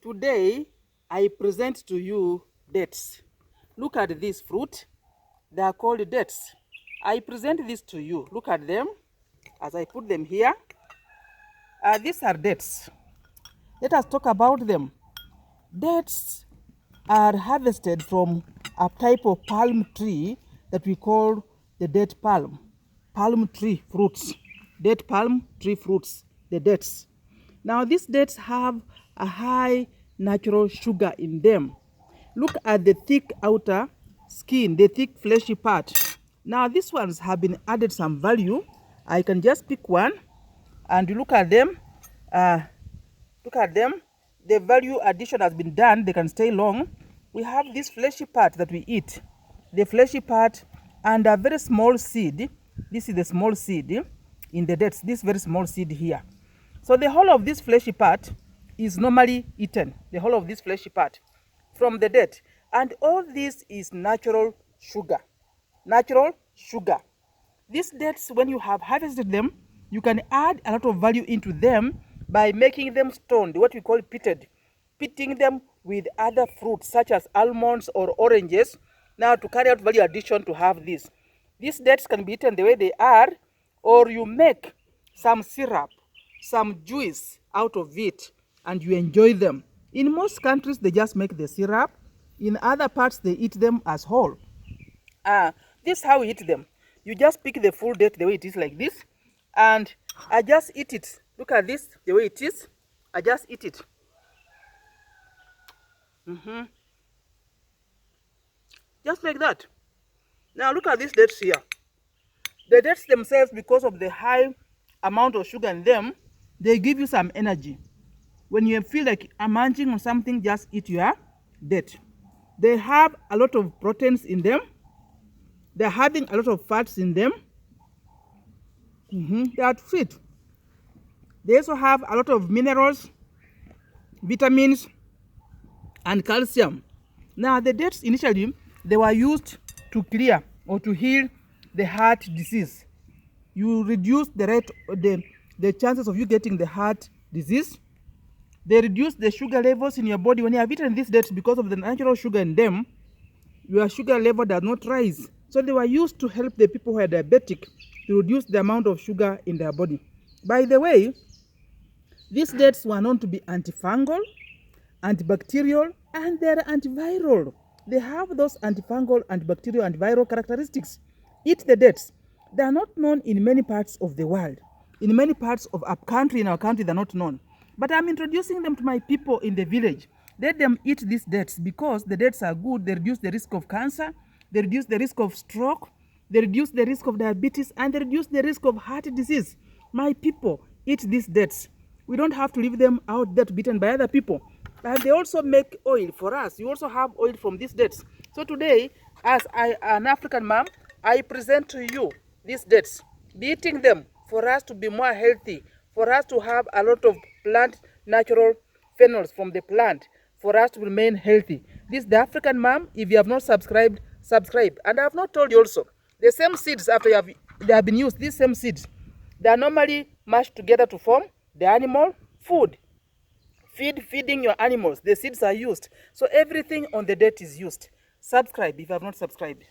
Today, I present to you dates. Look at this fruit. They are called dates. I present this to you. Look at them as I put them here. These are dates. Let us talk about them. Dates are harvested from a type of palm tree that we call the date palm. Palm tree fruits. Date palm tree fruits. The dates. Now these dates have a high natural sugar in them. Look at the thick outer skin, the thick fleshy part. Now these ones have been added some value. I can just pick one and look at them. Look at them. The value addition has been done. They can stay long. We have this fleshy part that we eat. The fleshy part and a very small seed. This is the small seed in the dates. This very small seed here. So the whole of this fleshy part is normally eaten. The whole of this fleshy part from the date. And all this is natural sugar. Natural sugar. These dates, when you have harvested them, you can add a lot of value into them by making them stoned, what we call pitted. Pitting them with other fruits such as almonds or oranges. Now to carry out value addition to have this. These dates can be eaten the way they are, or you make some syrup, some juice out of it, and you enjoy them. In most countries, they just make the syrup. In other parts, they eat them as whole. This is how we eat them. You just pick the full date the way it is like this, and I just eat it. Look at this, the way it is. I just eat it. Just like that. Now look at these dates here. The dates themselves, because of the high amount of sugar in them, they give you some energy. When you feel like I'm munching on something, just eat your date. They have a lot of proteins in them. They're having a lot of fats in them. They are fit. They also have a lot of minerals, vitamins, and calcium. Now the dates initially, they were used to clear or to heal the heart disease. You reduce the rate, the chances of you getting the heart disease. They reduce the sugar levels in your body. When you have eaten these dates, because of the natural sugar in them, your sugar level does not rise. So they were used to help the people who are diabetic to reduce the amount of sugar in their body. By the way, these dates were known to be antifungal, antibacterial, and they're antiviral. They have those antifungal, antibacterial, antiviral characteristics. Eat the dates. They are not known in many parts of the world. In many parts of our country, they're not known. But I'm introducing them to my people in the village. Let them eat these dates because the dates are good. They reduce the risk of cancer. They reduce the risk of stroke. They reduce the risk of diabetes. And they reduce the risk of heart disease. My people, eat these dates. We don't have to leave them out there to be eaten by other people. But they also make oil for us. You also have oil from these dates. So today, as an African mom, I present to you these dates. Be eating them for us to be more healthy, for us to have a lot of plant natural phenols from the plant, for us to remain healthy. This is the African mom. If you have not subscribed, subscribe. And I have not told you also, the same seeds after they have been used, these same seeds, they are normally mashed together to form the animal food. Feeding your animals, the seeds are used. So everything on the date is used. Subscribe if you have not subscribed.